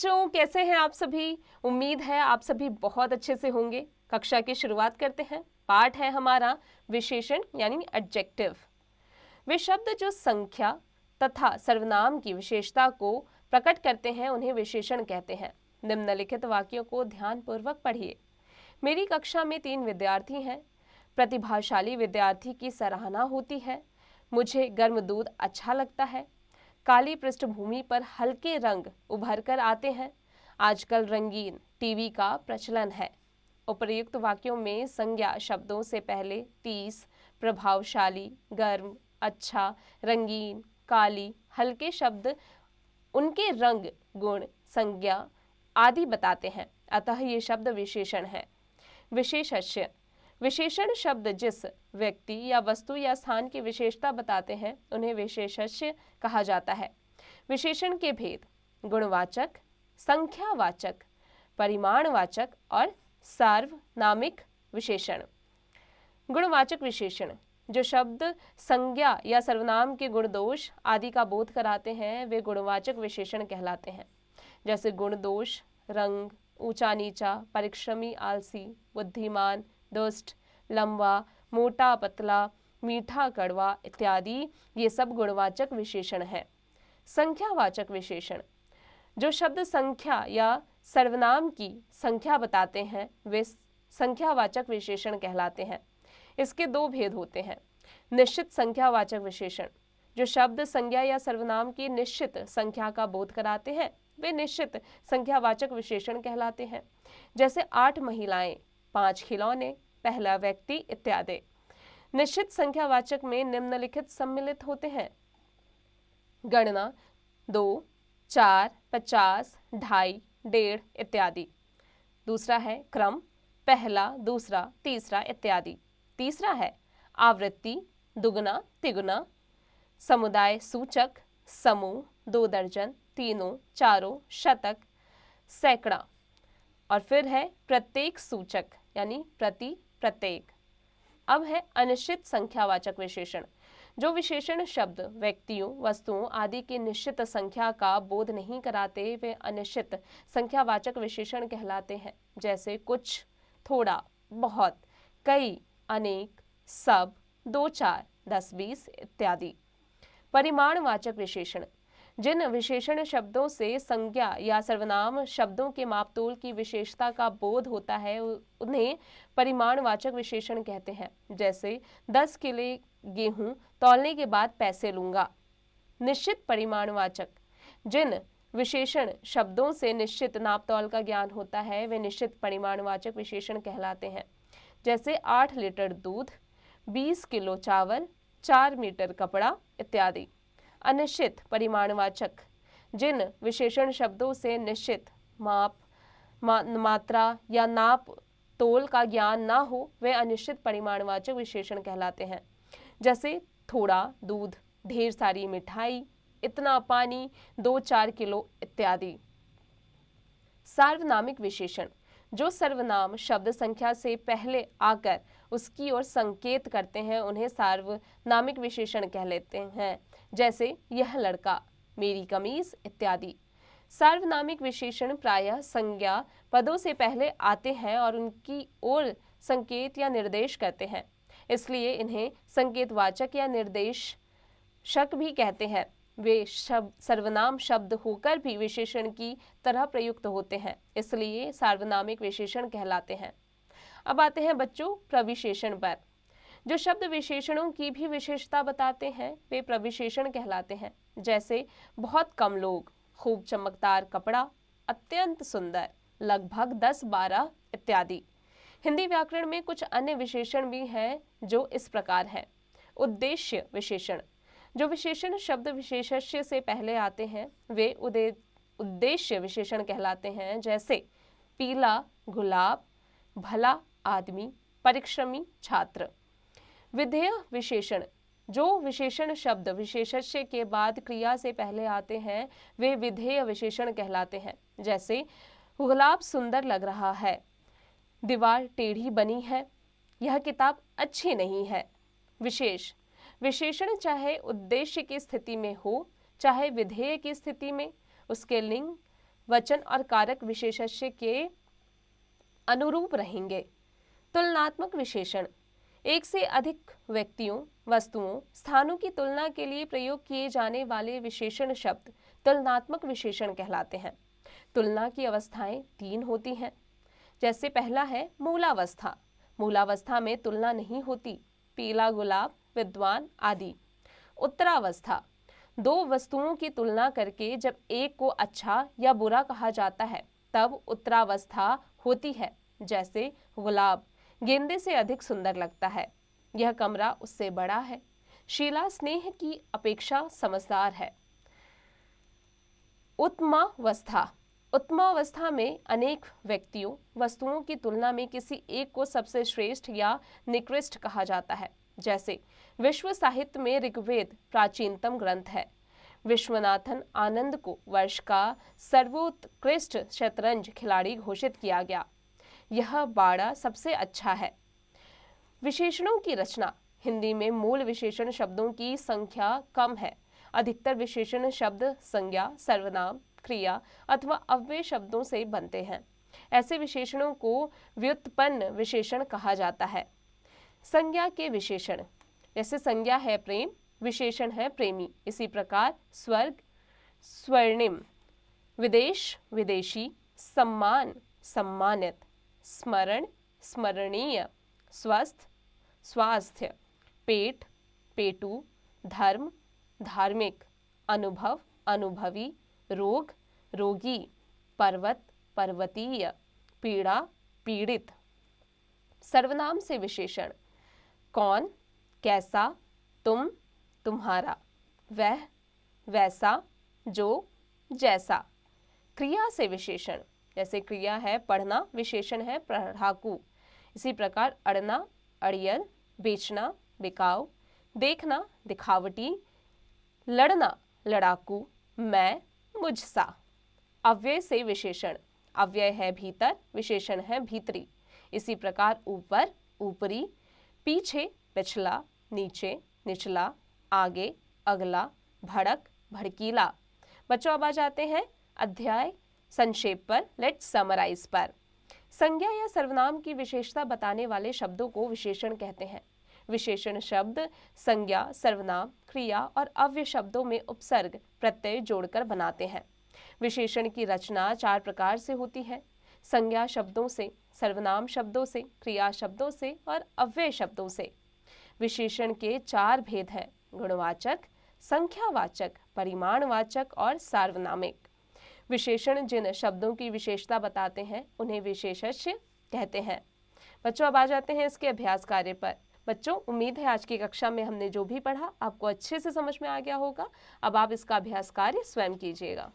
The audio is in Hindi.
बच्चों, कैसे हैं आप सभी? उम्मीद है आप सभी बहुत अच्छे से होंगे। कक्षा की शुरुआत करते हैं। पाठ है हमारा विशेषण यानी एडजेक्टिव। वे शब्द जो संख्या तथा सर्वनाम की विशेषता को प्रकट करते हैं उन्हें विशेषण कहते हैं। निम्नलिखित वाक्यों को ध्यानपूर्वक पढ़िए। मेरी कक्षा में 3 विद्यार्थी हैं। प्रतिभाशाली विद्यार्थी की सराहना होती है। मुझे गर्म दूध अच्छा लगता है। काली पृष्ठभूमि पर हल्के रंग उभर कर आते हैं। आजकल रंगीन टीवी का प्रचलन है। उपर्युक्त वाक्यों में संज्ञा शब्दों से पहले 30, प्रभावशाली, गर्म, अच्छा, रंगीन, काली, हल्के शब्द उनके रंग, गुण, संज्ञा आदि बताते हैं। अतः ये शब्द विशेषण है। विशेषस्य विशेषण शब्द जिस व्यक्ति या वस्तु या स्थान की विशेषता बताते हैं उन्हें विशेषस्य कहा जाता है। विशेषण के भेद: गुणवाचक, संख्यावाचक, परिमाणवाचक और सार्वनामिक विशेषण। गुणवाचक विशेषण जो शब्द संज्ञा या सर्वनाम के गुण दोष आदि का बोध कराते हैं वे गुणवाचक विशेषण कहलाते हैं। जैसे गुण दोष, रंग, ऊंचा नीचा, परिश्रमी आलसी, बुद्धिमान, दुष्ट, लंबा, मोटा पतला, मीठा कड़वा इत्यादि ये सब गुणवाचक विशेषण हैं। संख्यावाचक विशेषण जो शब्द संख्या या सर्वनाम की संख्या बताते हैं वे संख्यावाचक विशेषण कहलाते हैं। इसके 2 भेद होते हैं। निश्चित संख्यावाचक विशेषण जो शब्द संज्ञा या सर्वनाम की निश्चित संख्या का बोध कराते हैं वे निश्चित संख्यावाचक विशेषण कहलाते हैं। जैसे 8 महिलाएं, 5 खिलौने, पहला व्यक्ति इत्यादि। निश्चित संख्यावाचक में निम्नलिखित सम्मिलित होते हैं: गणना 2, 4, 50, 2.5, 1.5 इत्यादि। दूसरा है क्रम, पहला, दूसरा, तीसरा इत्यादि। तीसरा है आवृत्ति, दुगुना, तिगुना। समुदाय सूचक, समूह, 2 दर्जन, तीनों, चारों, शतक, सैकड़ा। और फिर है प्रत्येक सूचक यानी प्रति, प्रत्येक। अब है अनिश्चित संख्यावाचक विशेषण जो विशेषण शब्द व्यक्तियों, वस्तुओं आदि की निश्चित संख्या का बोध नहीं कराते वे अनिश्चित संख्यावाचक विशेषण कहलाते हैं। जैसे कुछ, थोड़ा, बहुत, कई, अनेक, सब, 2, 4, 10, 20 इत्यादि। परिमाणवाचक विशेषण जिन विशेषण शब्दों से संज्ञा या सर्वनाम शब्दों के मापतोल की विशेषता का बोध होता है उन्हें परिमाणवाचक विशेषण कहते हैं। जैसे 10 किलो गेहूं तौलने के बाद पैसे लूंगा। निश्चित परिमाणवाचक जिन विशेषण शब्दों से निश्चित नापतौल का ज्ञान होता है वे निश्चित परिमाणवाचक विशेषण कहलाते हैं। जैसे 8 लीटर दूध, 20 किलो चावल, 4 मीटर कपड़ा इत्यादि। अनिश्चित परिमाणवाचक जिन विशेषण शब्दों से निश्चित माप, मात्रा या नाप तोल का ज्ञान ना हो वे अनिश्चित परिमाणवाचक विशेषण कहलाते हैं। जैसे थोड़ा दूध, ढेर सारी मिठाई, इतना पानी, 2-4 किलो इत्यादि। सार्वनामिक विशेषण जो सर्वनाम शब्द संख्या से पहले आकर उसकी ओर संकेत करते हैं उन्हें सार्वनामिक विशेषण कह लेते हैं। जैसे यह लड़का, मेरी कमीज इत्यादि। सार्वनामिक विशेषण प्रायः संज्ञा पदों से पहले आते हैं और उनकी ओर संकेत या निर्देश करते हैं, इसलिए इन्हें संकेतवाचक या निर्देशक भी कहते हैं। वे सर्वनाम शब्द होकर भी विशेषण की तरह प्रयुक्त होते हैं, इसलिए सार्वनामिक विशेषण कहलाते हैं। अब आते हैं बच्चों प्रविशेषण पर। जो शब्द विशेषणों की भी विशेषता बताते हैं वे प्रविशेषण कहलाते हैं। जैसे बहुत कम लोग, खूब चमकदार कपड़ा, अत्यंत सुंदर, लगभग 10-12 इत्यादि। हिंदी व्याकरण में कुछ अन्य विशेषण भी हैं जो इस प्रकार हैं। उद्देश्य विशेषण जो विशेषण शब्द विशेषस्य से पहले आते हैं वे उद्देश्य विशेषण कहलाते हैं। जैसे पीला गुलाब, भला आदमी, परिश्रमी छात्र। विधेय विशेषण जो विशेषण शब्द विशेषस्य के बाद क्रिया से पहले आते हैं वे विधेय विशेषण कहलाते हैं। जैसे गुलाब सुंदर लग रहा है, दीवार टेढ़ी बनी है, यह किताब अच्छी नहीं है। विशेष विशेषण चाहे उद्देश्य की स्थिति में हो चाहे विधेय की स्थिति में उसके लिंग, वचन और कारक विशेषण के अनुरूप रहेंगे। तुलनात्मक विशेषण एक से अधिक व्यक्तियों, वस्तुओं, स्थानों की तुलना के लिए प्रयोग किए जाने वाले विशेषण शब्द तुलनात्मक विशेषण कहलाते हैं। तुलना की अवस्थाएं 3 होती हैं। जैसे पहला है मूलावस्था। मूलावस्था में तुलना नहीं होती, पीला गुलाब, विद्वान आदि। उत्तरावस्था 2 वस्तुओं की तुलना करके जब एक को अच्छा या बुरा कहा जाता है तब उत्तरावस्था होती है। जैसे गुलाब गेंदे से अधिक सुंदर लगता है, यह कमरा उससे बड़ा है। शीला स्नेह की अपेक्षा समझदार है। उत्तमावस्था उत्तमावस्था में अनेक व्यक्तियों, वस्तुओं की तुलना में किसी एक को सबसे श्रेष्ठ या निकृष्ट कहा जाता है। जैसे विश्व साहित्य में ऋग्वेद प्राचीनतम ग्रंथ है। विश्वनाथन आनंद को वर्ष का सर्वोत्कृष्ट शतरंज खिलाड़ी घोषित किया गया। यह बाड़ा सबसे अच्छा है। विशेषणों की रचना हिंदी में मूल विशेषण शब्दों की संख्या कम है। अधिकतर विशेषण शब्द संज्ञा, सर्वनाम, क्रिया अथवा अव्यय शब्दों से बनते हैं। ऐसे विशेषणों को व्युत्पन्न विशेषण कहा जाता है। संज्ञा के विशेषण जैसे संज्ञा है प्रेम, विशेषण है प्रेमी। इसी प्रकार स्वर्ग, स्वर्णिम, विदेश, विदेशी, सम्मान, सम्मानित, स्मरण, स्मरणीय, स्वस्थ, स्वास्थ्य, पेट, पेटू, धर्म, धार्मिक, अनुभव, अनुभवी, रोग, रोगी, पर्वत, पर्वतीय, पीड़ा, पीड़ित। सर्वनाम से विशेषण कौन, कैसा, तुम, तुम्हारा, वह, वैसा, जो, जैसा। क्रिया से विशेषण जैसे क्रिया है पढ़ना, विशेषण है पढ़ाकू। इसी प्रकार अड़ना, अड़ियल, बेचना, बिकाऊ, देखना, दिखावटी, लड़ना, लड़ाकू, मैं, मुझसा। अव्यय से विशेषण अव्यय है भीतर, विशेषण है भीतरी। इसी प्रकार ऊपर, ऊपरी, पीछे, पिछला, नीचे, निचला, आगे, अगला, भड़क, भड़कीला। बच्चों अब आ जाते हैं अध्याय संक्षेप पर, लेट्स समराइज पर। संज्ञा या सर्वनाम की विशेषता बताने वाले शब्दों को विशेषण कहते हैं। विशेषण शब्द संज्ञा, सर्वनाम, क्रिया और अव्यय शब्दों में उपसर्ग, प्रत्यय जोड़कर बनाते हैं। विशेषण की रचना 4 प्रकार से होती है। संज्ञा शब्दों से, सर्वनाम शब्दों से, क्रिया शब्दों से और अव्यय शब्दों से। विशेषण के 4 भेद हैं: गुणवाचक, संख्यावाचक, परिमाणवाचक और सार्वनामिक। विशेषण जिन शब्दों की विशेषता बताते हैं उन्हें विशेषण कहते हैं। बच्चों अब आ जाते हैं इसके अभ्यास कार्य पर। बच्चों उम्मीद है आज की कक्षा में हमने जो भी पढ़ा आपको अच्छे से समझ में आ गया होगा। अब आप इसका अभ्यास कार्य स्वयं कीजिएगा।